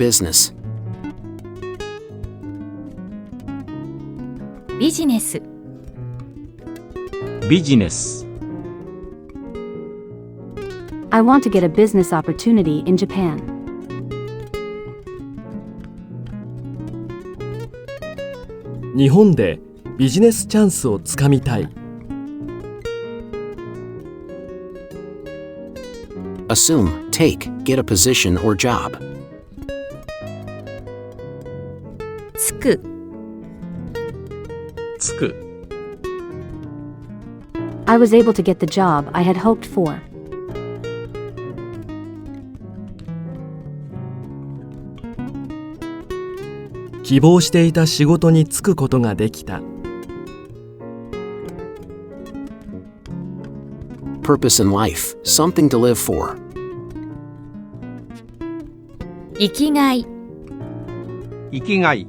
business. ビジネス。ビジネス。I want to get a business opportunity in Japan. 日本でビジネスチャンスをつかみたい。Assume, take, get a position or job. つく。つく。I was able to get the job I had hoped for. 希望していた仕事に就くことができた。Purpose in life, something to live for. 生きがい。生きがい。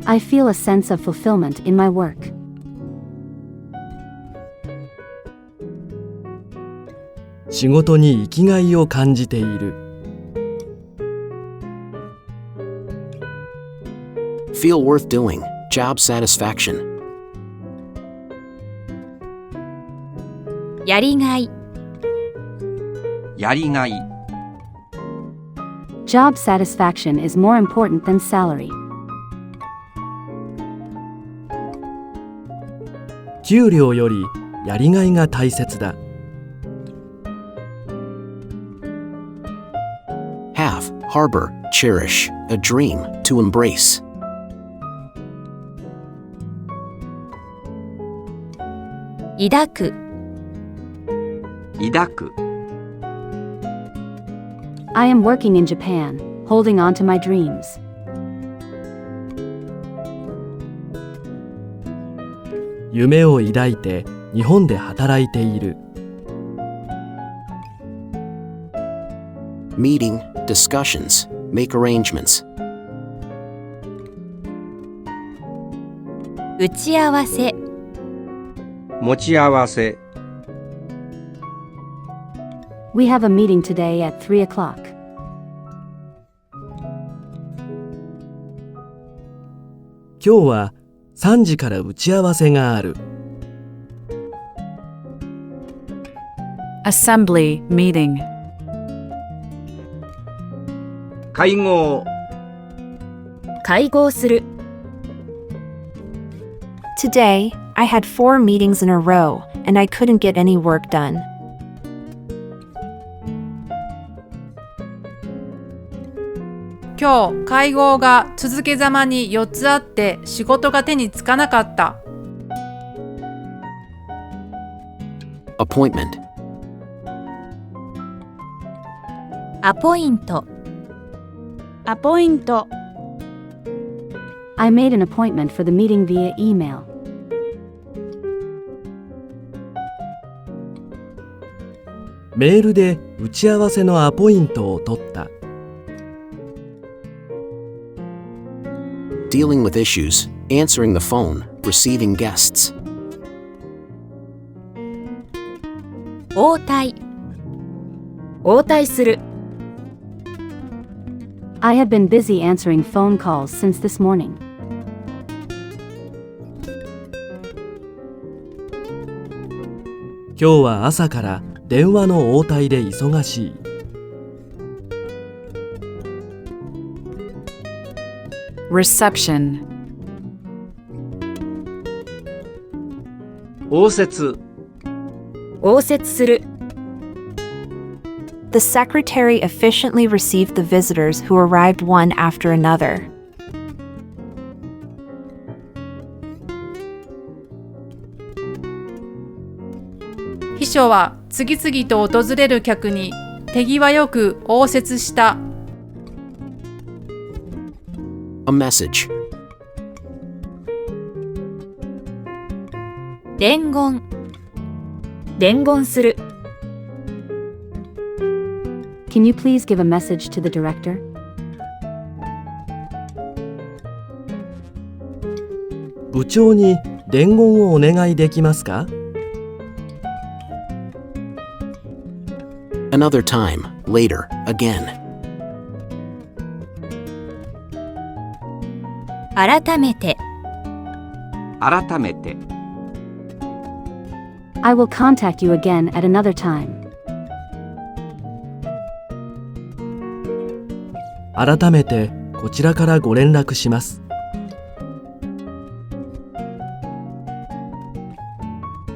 I feel a sense of fulfillment in my work. 仕事に生きがいを感じている。Feel worth doing, job satisfaction. やりがい。やりがい。Job satisfaction is more important than salary. 給料よりやりがいが大切だ。Have, harbor, cherish, a dream, to embrace. 抱く。抱く。I am working in Japan, holding on to my dreams. 夢を抱いて日本で働いている。Meeting, discussions, make arrangements. 打ち合わせ。持ち合わせ。We have a meeting today at 3 o'clock. 今日は3時から打ち合わせがある。Assembly meeting. 会合。会合する。Today, I had 4 meetings in a row, and I couldn't get any work done. 今日会合が続けざまに4つあって仕事が手につかなかった。Appointment. アポイント。アポイント。I made an appointment for the meeting via email. メールで打ち合わせのアポイントを取った。Dealing with issues, answering the phone, receiving guests. 応対。応対する。I have been busy answering phone calls since this morning. 今日は朝から電話の応対で忙しい。Reception. 応接。応接する。The secretary efficiently received the visitors who arrived one after another. 秘書は次々と訪れる客に手際よく応接した。A message. 伝言。伝言する。Can you please give a message to the director? 部長に伝言をお願いできますか？ Another time, later, again. 改めて、改めて、 I will contact you again at another time. 改めてこちらからご連絡します。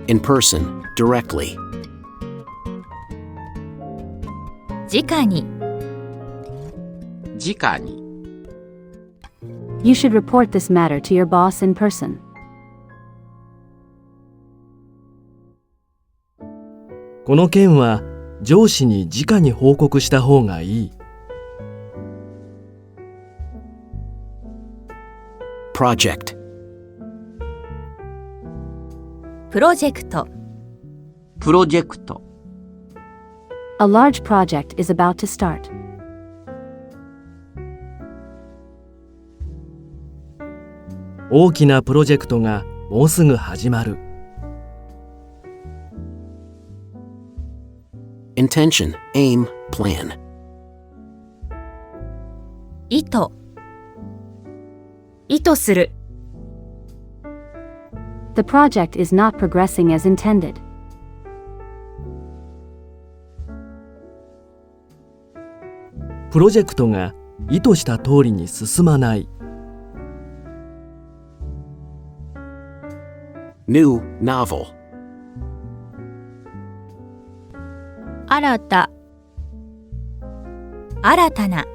In person, directly. 直に、直に、 You should report this matter to your boss in person. この件は上司に直に報告した方がいい。Project. プロジェクト、プロジェクト、 A large project is about to start. 大きなプロジェクトがもうすぐ始まる。Intention, aim, plan. 意図、意図する、 The project is not progressing as intended. プロジェクトが意図した通りに進まない。New, novel. 新た、新たな、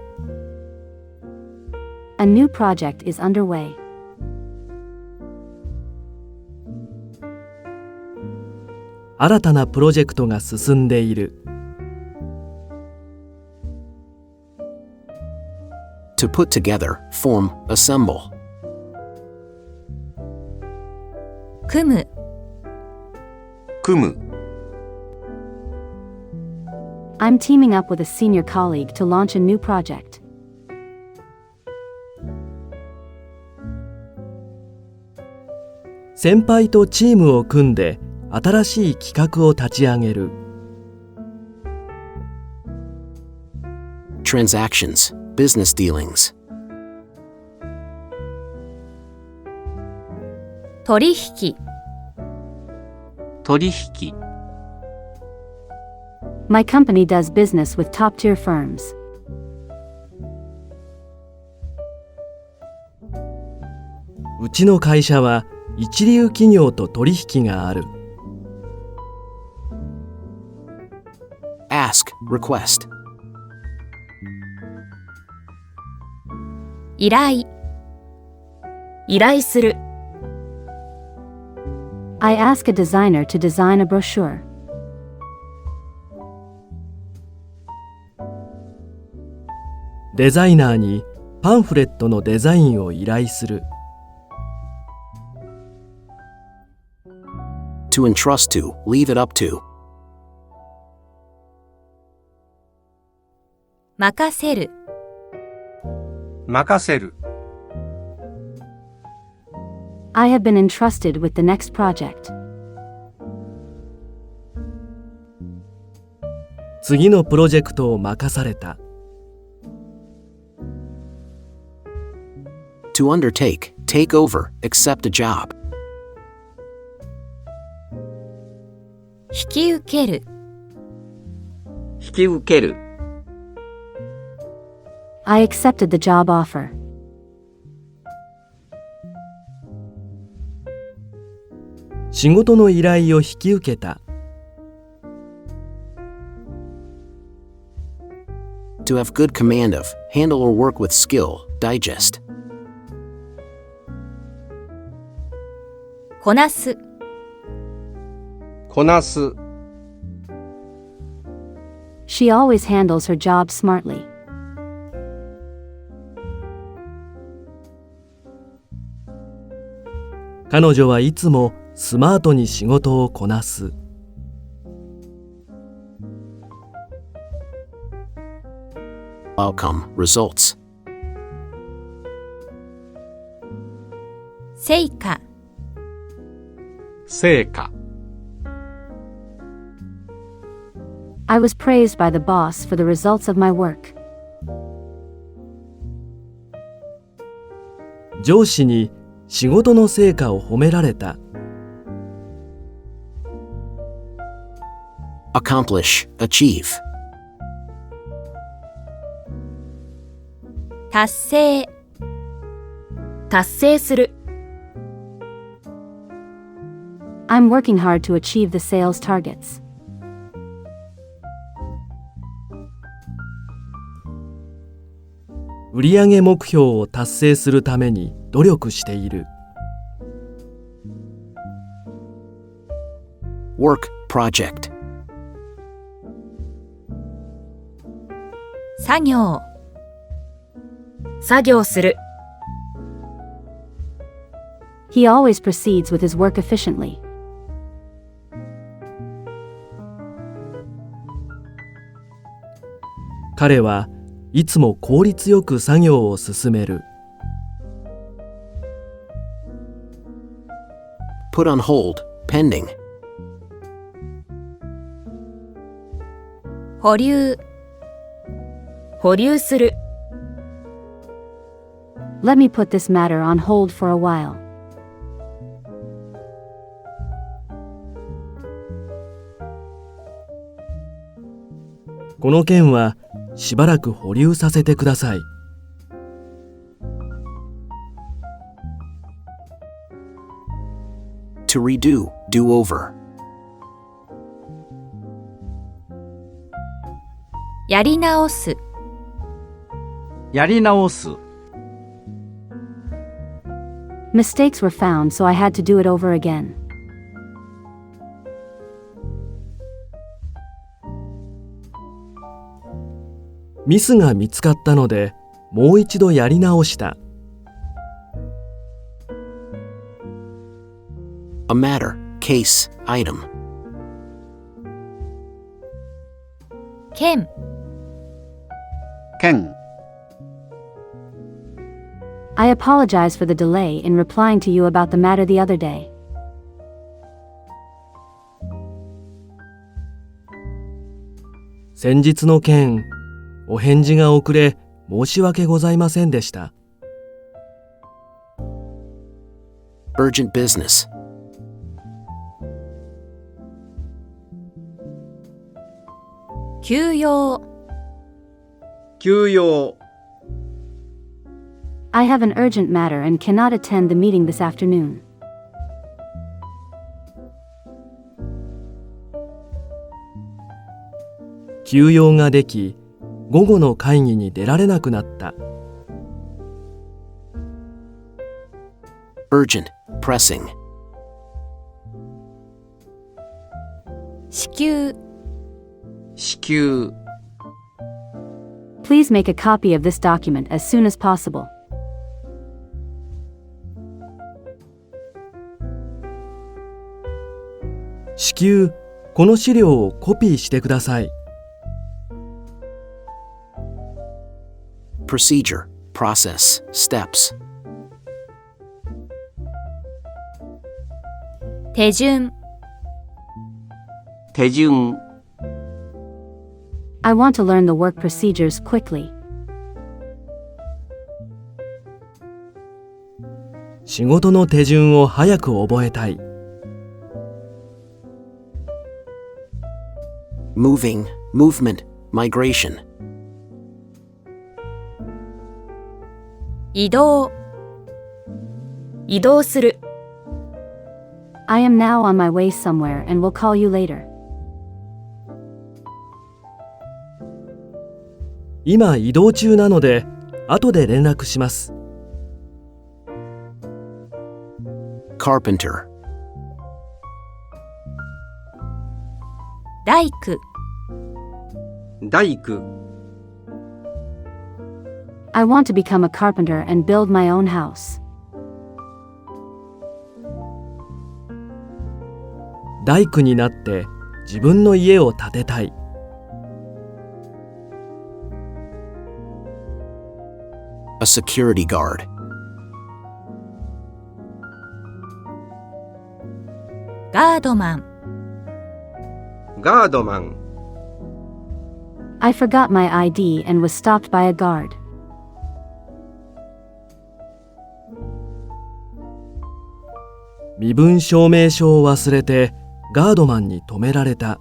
A new project is underway. 新たなプロジェクトが進んでいる。To put together, form, assemble. 組む、組む、 I'm teaming up with a senior colleague to launch a new project. 先輩とチームを組んで新しい企画を立ち上げる。Transactions, business dealings. 取引、取引、 My company does business with top-tier firms. うちの会社は一流企業と取引がある。Ask, request. 依頼、依頼する、 I ask a designer to design a brochure. デザイナーにパンフレットのデザインを依頼する。To entrust to, leave it up to. 任せる、任せる、 I have been entrusted with the next project. 次のプロジェクトを任された。To undertake, take over, accept a job. 引き受ける、引き受ける、 I accepted the job offer. 仕事の依頼を引き受けた。To have good command of, handle or work with skill, digest. こなす、こなす、 She always handles her job smartly. 彼女はいつもスマートに仕事をこなす。Outcome, results. 成果、成果、 I was praised by the boss for the results of my work. 上司に仕事の成果を褒められた。accomplish, achieve. 達成、達成する。I'm working hard to achieve the sales targets. 売上目標を達成するために努力している。work, project. 作業、作業する。He always proceeds with his work efficiently. 彼はいつも効率よく作業を進める。put on hold, pending. 保留、保留する。Let me put this matter on hold for a while. この件はしばらく保留させてください。to redo, do over. やり直す、やり直す。Mistakes were found, so I had to do it over again. ミスが見つかったのでもう一度やり直した。a matter, case, item. 件、件、 I apologize for the delay in replying to you about the matter the other day. 先日の件、お返事が遅れ申し訳ございませんでした。urgent business. 休養、休養。I have an urgent matter and cannot attend the meeting this afternoon. 休養ができ、午後の会議に出られなくなった。urgent, pressing. 支給、支給。Please make a copy of this document as soon as possible. 至急、この資料をコピーしてください。procedure, process, steps. 手順、手順。I want to learn the work procedures quickly. 仕事の手順を早く覚えたい。moving, movement, migration. 移動、移動する。I am now on my way somewhere and will call you later. 今移動中なので後で連絡します。carpenter. 大工、大工。I want to become a carpenter and build my own house. 大工になって自分の家を建てたい。a security guard. ガードマン、ガードマン。I forgot my ID and was stopped by a guard. 身分証明書を忘れてガードマンに止められた。